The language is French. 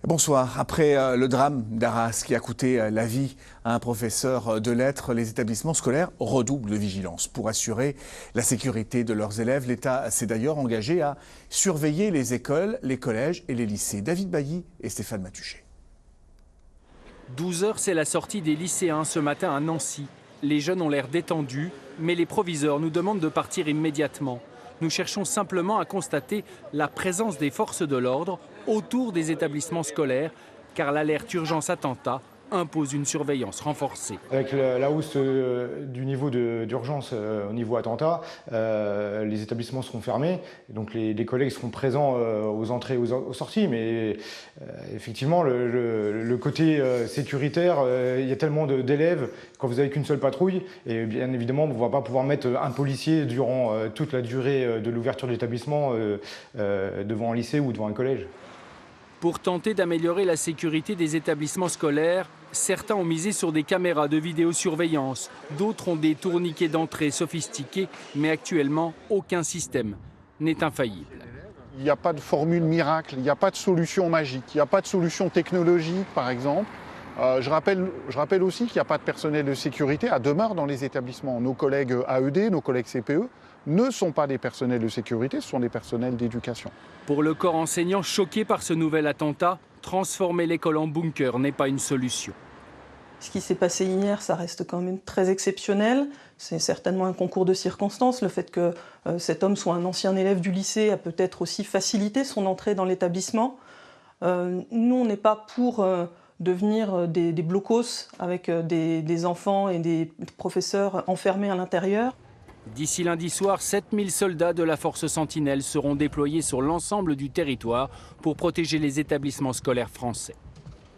Bonsoir. Après le drame d'Arras qui a coûté la vie à un professeur de lettres, les établissements scolaires redoublent de vigilance. Pour assurer la sécurité de leurs élèves, l'État s'est d'ailleurs engagé à surveiller les écoles, les collèges et les lycées. David Bailly et Stéphane Matuchet. 12 h, c'est la sortie des lycéens ce matin à Nancy. Les jeunes ont l'air détendus, mais les proviseurs nous demandent de partir immédiatement. Nous cherchons simplement à constater la présence des forces de l'ordre autour des établissements scolaires, car l'alerte urgence attentat impose une surveillance renforcée. Avec la hausse du niveau d'urgence au niveau attentat, les établissements seront fermés, donc les collègues seront présents aux entrées et aux sorties, mais effectivement le côté sécuritaire, il y a tellement d'élèves, quand vous n'avez qu'une seule patrouille, et bien évidemment on ne va pas pouvoir mettre un policier durant toute la durée de l'ouverture de l'établissement devant un lycée ou devant un collège. Pour tenter d'améliorer la sécurité des établissements scolaires, certains ont misé sur des caméras de vidéosurveillance, d'autres ont des tourniquets d'entrée sophistiqués, mais actuellement, aucun système n'est infaillible. Il n'y a pas de formule miracle, il n'y a pas de solution magique, il n'y a pas de solution technologique, par exemple. Je rappelle aussi qu'il n'y a pas de personnel de sécurité à demeure dans les établissements. Nos collègues AED, nos collègues CPE ne sont pas des personnels de sécurité, ce sont des personnels d'éducation. Pour le corps enseignant choqué par ce nouvel attentat, transformer l'école en bunker n'est pas une solution. Ce qui s'est passé hier, ça reste quand même très exceptionnel. C'est certainement un concours de circonstances. Le fait que cet homme soit un ancien élève du lycée a peut-être aussi facilité son entrée dans l'établissement. Nous, on n'est pas pour devenir des blocos avec des enfants et des professeurs enfermés à l'intérieur. D'ici lundi soir, 7000 soldats de la force Sentinelle seront déployés sur l'ensemble du territoire pour protéger les établissements scolaires français.